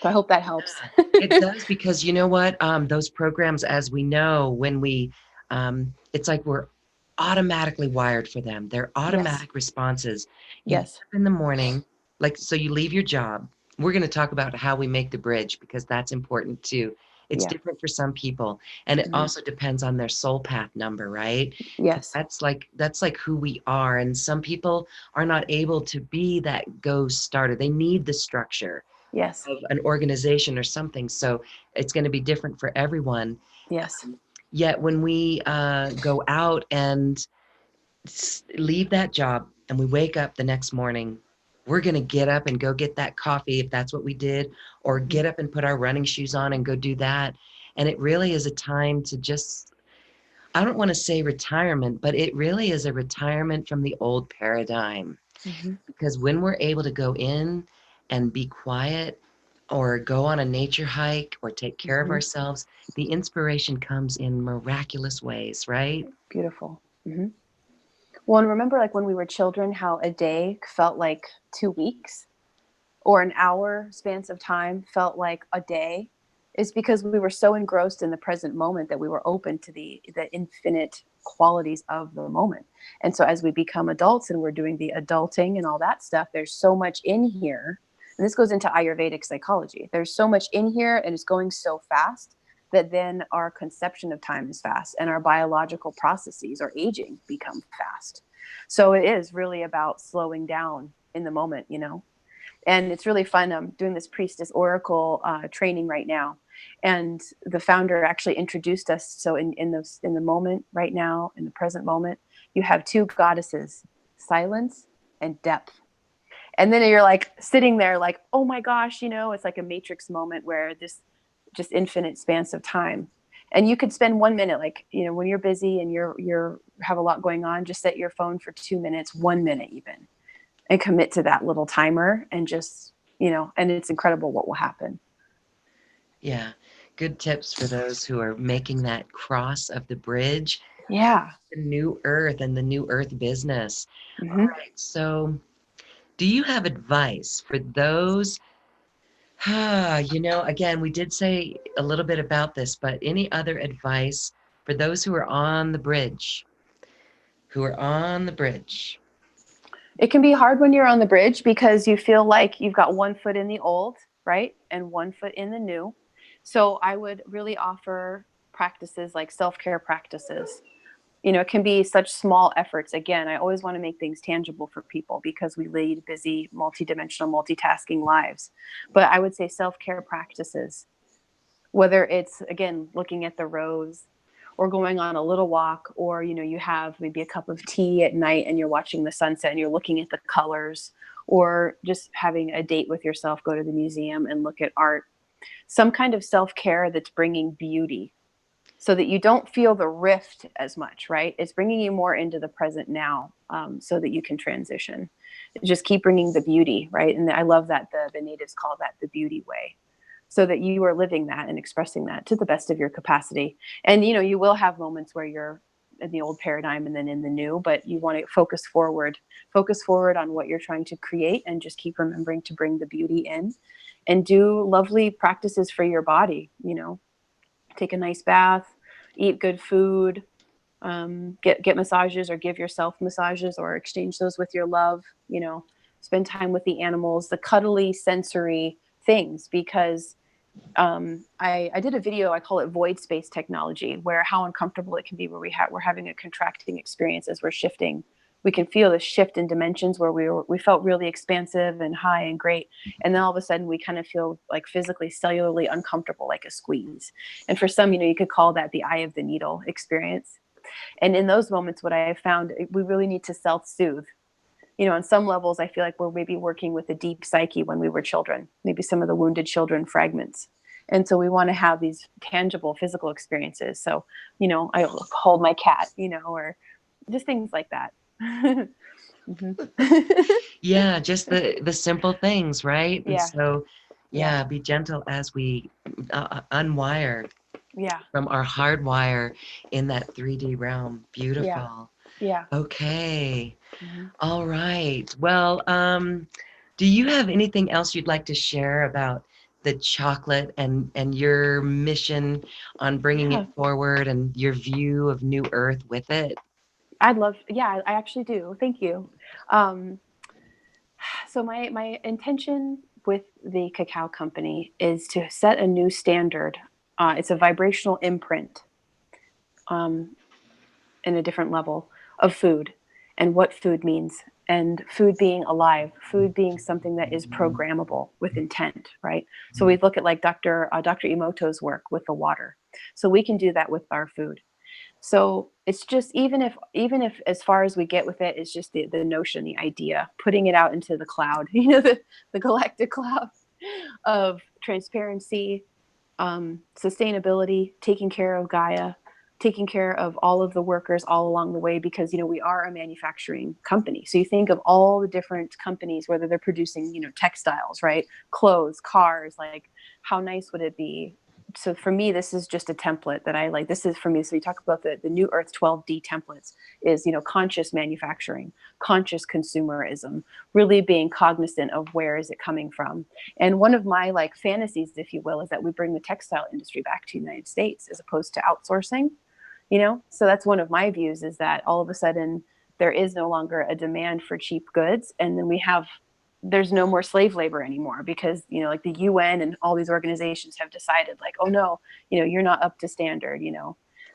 So I hope that helps. It does, because you know what? Those programs, as we know, when we, it's like we're automatically wired for them. They're Yes. automatic responses. You get Yes. up in the morning, like, so you leave your job. We're going to talk about how we make the bridge, because that's important too. It's Yeah. different for some people, and it Mm-hmm. also depends on their soul path number, right? Because Yes. that's like who we are, and some people are not able to be that go starter. They need the structure Yes. of an organization or something. So it's going to be different for everyone. Yes. Yet when we go out and leave that job and we wake up the next morning, we're going to get up and go get that coffee if that's what we did, or Mm-hmm. get up and put our running shoes on and go do that. And it really is a time to just, I don't want to say retirement, but it really is a retirement from the old paradigm. Mm-hmm. Because when we're able to go in and be quiet, or go on a nature hike, or take care of Mm-hmm. ourselves, the inspiration comes in miraculous ways, right? Beautiful. Mm-hmm. Well, and remember, like when we were children, how a day felt like 2 weeks, or an hour spans of time felt like a day, is because we were so engrossed in the present moment that we were open to the infinite qualities of the moment. And so as we become adults and we're doing the adulting and all that stuff, there's so much in here. And this goes into Ayurvedic psychology. There's so much in here, and it's going so fast that then our conception of time is fast, and our biological processes or aging become fast. So it is really about slowing down in the moment, and it's really fun. I'm doing this priestess oracle training right now, and the founder actually introduced us. So in the moment right now, in the present moment, you have two goddesses, silence and depth. And then you're like sitting there like, oh my gosh, it's like a matrix moment where this just infinite spans of time. And you could spend 1 minute, like, when you're busy and you're have a lot going on, just set your phone for 2 minutes, 1 minute even, and commit to that little timer, and just, and it's incredible what will happen. Yeah. Good tips for those who are making that cross of the bridge, Yeah. the new earth and the new earth business. All Mm-hmm. right. So, do you have advice for those? Again, we did say a little bit about this, but any other advice for those who are on the bridge? Who are on the bridge? It can be hard when you're on the bridge because you feel like you've got 1 foot in the old, right? And 1 foot in the new. So I would really offer practices like self-care practices. It can be such small efforts. Again, I always want to make things tangible for people because we lead busy, multidimensional, multitasking lives. But I would say self-care practices, whether it's, again, looking at the rose, or going on a little walk, or you have maybe a cup of tea at night and you're watching the sunset and you're looking at the colors, or just having a date with yourself, go to the museum and look at art. Some kind of self-care that's bringing beauty, so that you don't feel the rift as much, right? It's bringing you more into the present now, so that you can transition. Just keep bringing the beauty, right? And I love that the natives call that the beauty way, so that you are living that and expressing that to the best of your capacity. And you will have moments where you're in the old paradigm and then in the new, but you want to focus forward on what you're trying to create, and just keep remembering to bring the beauty in, and do lovely practices for your body. Take a nice bath, eat good food, get massages, or give yourself massages, or exchange those with your love. Spend time with the animals, the cuddly sensory things, because I did a video, I call it void space technology, where how uncomfortable it can be, where we're having a contracting experience as we're shifting. We can feel the shift in dimensions where we felt really expansive and high and great, and then all of a sudden we kind of feel like physically, cellularly uncomfortable, like a squeeze. And for some, you could call that the eye of the needle experience. And in those moments, what I have found, we really need to self-soothe. On some levels, I feel like we're maybe working with a deep psyche when we were children, maybe some of the wounded children fragments. And so we want to have these tangible physical experiences. So, I hold my cat, or just things like that. Mm-hmm. Yeah, just the simple things, right? And Yeah. so, Yeah. yeah, be gentle as we unwire Yeah. from our hardwire in that 3D realm. Yeah. Beautiful. Yeah. Okay. Mhm. All right. Well, do you have anything else you'd like to share about the chocolate and your mission on bringing Yeah. it forward and your view of New Earth with it? I'd love, yeah, I actually do. Thank you. Um, so my intention with the cacao company is to set a new standard. It's a vibrational imprint um, in a different level of food and what food means, and food being alive, food being something that is programmable with intent, right? So we look at like Dr. Emoto's work with the water. So we can do that with our food. So it's just, even if as far as we get with it is just the notion, the idea, putting it out into the cloud, the galactic cloud of transparency, sustainability, taking care of Gaia, taking care of all of the workers all along the way, because we are a manufacturing company. So you think of all the different companies, whether they're producing textiles, right, clothes, cars, like how nice would it be. So for me, this is just a template that I like. This is for me. So you talk about the new earth 12D templates is conscious manufacturing, conscious consumerism, really being cognizant of where is it coming from. And one of my like fantasies, if you will, is that we bring the textile industry back to the United States as opposed to outsourcing. So that's one of my views, is that all of a sudden there is no longer a demand for cheap goods, and then there's no more slave labor anymore, because like the UN and all these organizations have decided, like, oh no, you're not up to standard.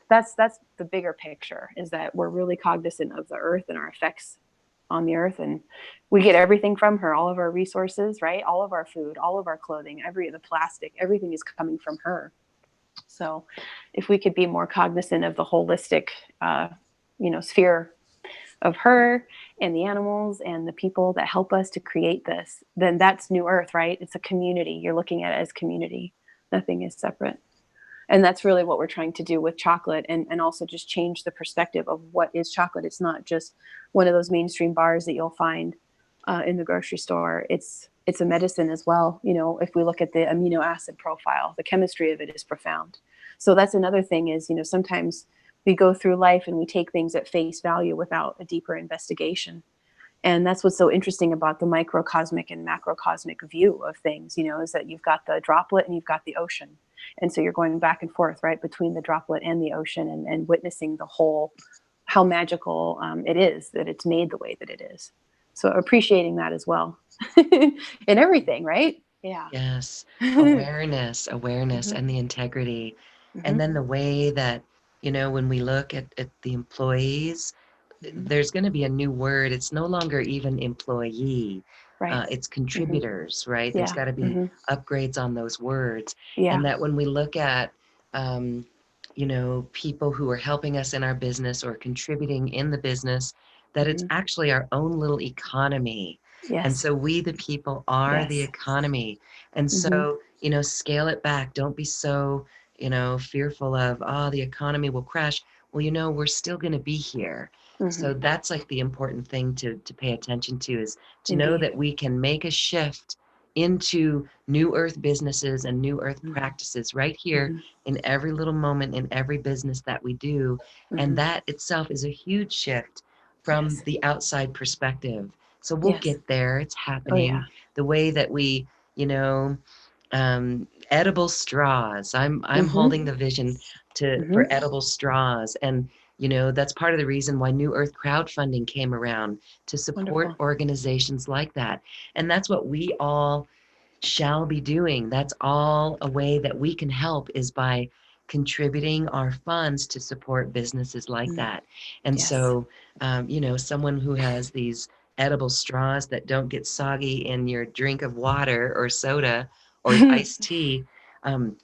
That's the bigger picture, is that we're really cognizant of the earth and our effects on the earth, and we get everything from her, all of our resources, right, all of our food, all of our clothing, the plastic, everything is coming from her. So if we could be more cognizant of the holistic sphere of her and the animals and the people that help us to create this, then that's new earth, right? It's a community. You're looking at it as community. Nothing is separate. And that's really what we're trying to do with chocolate, and also just change the perspective of what is chocolate. It's not just one of those mainstream bars that you'll find in the grocery store. It's a medicine as well. If we look at the amino acid profile, the chemistry of it is profound. So that's another thing, is sometimes we go through life and we take things at face value without a deeper investigation. And that's what's so interesting about the microcosmic and macrocosmic view of things, is that you've got the droplet and you've got the ocean. And so you're going back and forth, right, between the droplet and the ocean, and witnessing the whole, how magical it is that it's made the way that it is. So appreciating that as well in everything, right? Yeah. Yes. Mm-hmm. Awareness, and the integrity. And Mm-hmm. then the way that, when we look at the employees, Mm-hmm. there's going to be a new word. It's no longer even employee. Right. It's Mm-hmm. contributors, right? There's Yeah. got to be Mm-hmm. upgrades on those words. Yeah. And that when we look at, um, people who are helping us in our business or contributing in the business, that it's Mm-hmm. actually our own little economy. And Yes. so we, the people, are the Yes. economy. And Mm-hmm. so, scale it back. Don't be so, fearful of, oh, the economy will crash. Well, we're still going to be here. Mm-hmm. So that's like the important thing to pay attention to, is to know Indeed. that we can make a shift into new earth businesses and new earth Mm-hmm. practices right here Mm-hmm. in every little moment in every business that we do. And Mm-hmm. that itself is a huge shift from Yes. the outside perspective. So we'll Yes. get there. It's Oh yeah. happening. The way that we, edible straws. I'm Mm-hmm. holding the vision for Mm-hmm. edible straws, and that's part of the reason why New Earth crowdfunding came around, to support Wonderful. organizations like that. And that's what we all shall be doing. That's all a way that we can help, is by contributing our funds to support businesses like Mm. that. And Yes. so, someone who has these edible straws that don't get soggy in your drink of water or soda or iced tea, um,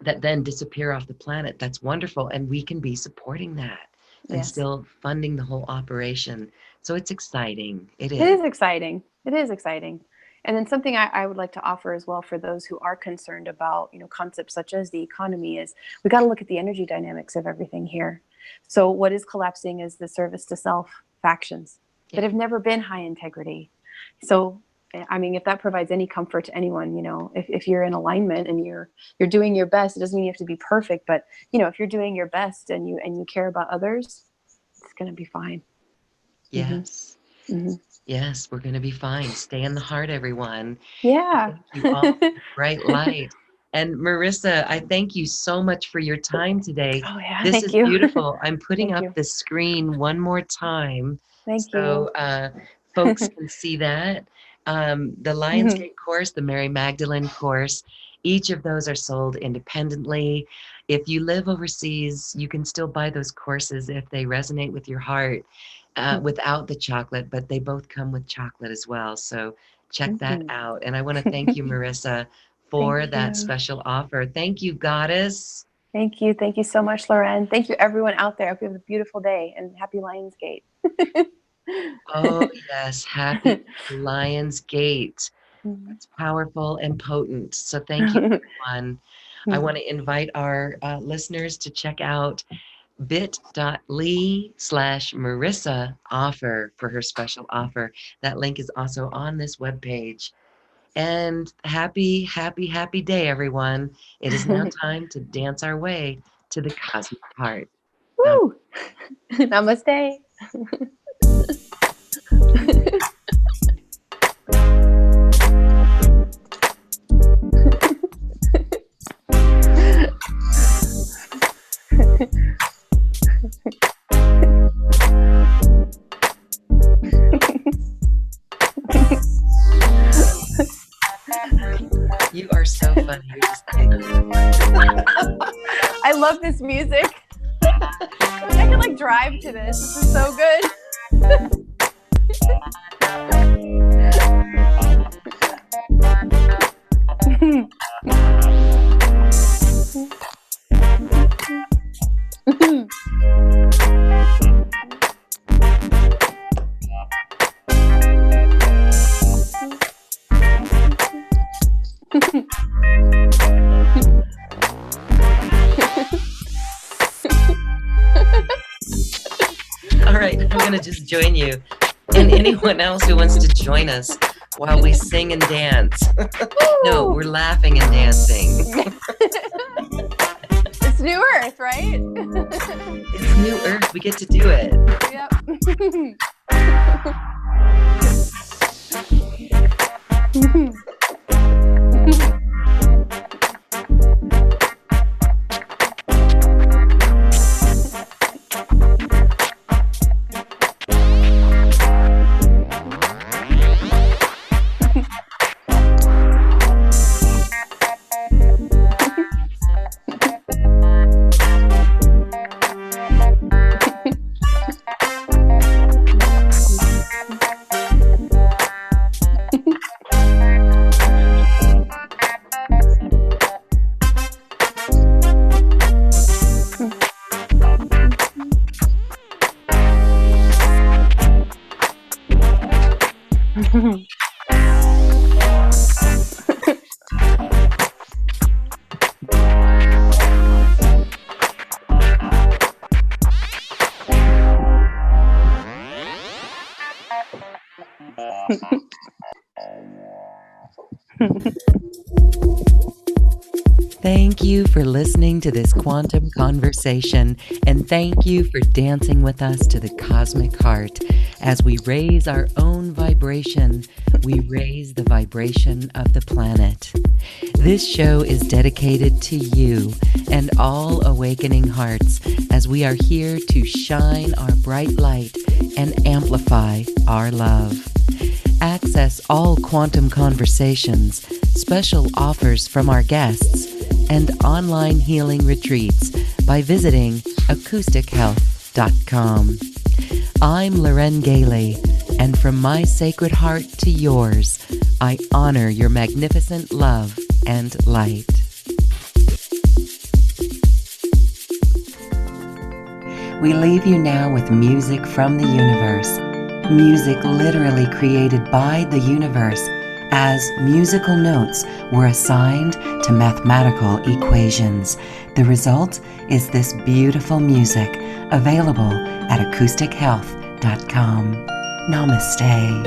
that then disappear off the planet, that's wonderful. And we can be supporting that and Yes. still funding the whole operation. So it's exciting. It It is. is exciting. It is exciting. And then something I would like to offer as well for those who are concerned about, concepts such as the economy, is we got to look at the energy dynamics of everything here. So what is collapsing is the service to self factions that Yeah. have never been high integrity. So I mean, if that provides any comfort to anyone, if you're in alignment and you're doing your best, it doesn't mean you have to be perfect, but if you're doing your best and you care about others, it's going to be fine. Yes. Mm-hmm. Yes, we're going to be fine. Stay in the heart, everyone. Yeah. Thank you all for the bright light. And Marissa, I thank you so much for your time today. Oh yeah, This thank is you. beautiful. I'm putting Thank up you. the screen one more time Thank you. so folks can see that. The Lionsgate course, the Mary Magdalene course, each of those are sold independently. If you live overseas, you can still buy those courses if they resonate with your heart without the chocolate, but they both come with chocolate as well. So check that out. And I want to thank you, Marissa, Thank for that you. special offer. Thank you, Goddess. Thank you. Thank you so much, Loren. Thank you, everyone out there. I hope you have a beautiful day and happy Lionsgate. Oh, yes. Happy Lionsgate. That's powerful and potent. So thank you, everyone. I want to invite our listeners to check out bit.ly/Marissa offer for her special offer. That link is also on this webpage. And happy, happy, happy day, everyone. It is now time to dance our way to the cosmic heart. Woo! Namaste. You are so funny. You're just giggling. I love this music. I could like drive to this. This is so good. All right, I'm going to just join you and anyone else who wants to join us while we sing and dance. No, we're laughing and dancing. It's New Earth, right? It's New Earth. We get to do it. Yep. Thank you for listening to this quantum conversation, and thank you for dancing with us to the cosmic heart. As we raise our own vibration, we raise the vibration of the planet. This show is dedicated to you and all awakening hearts, as we are here to shine our bright light and amplify our love. Access all quantum conversations, special offers from our guests, and online healing retreats by visiting acoustichealth.com. I'm Loren Gailey, and from my sacred heart to yours, I honor your magnificent love and light. We leave you now with music from the universe. Music literally created by the universe, as musical notes were assigned to mathematical equations. The result is this beautiful music, available at acoustichealth.com. Namaste.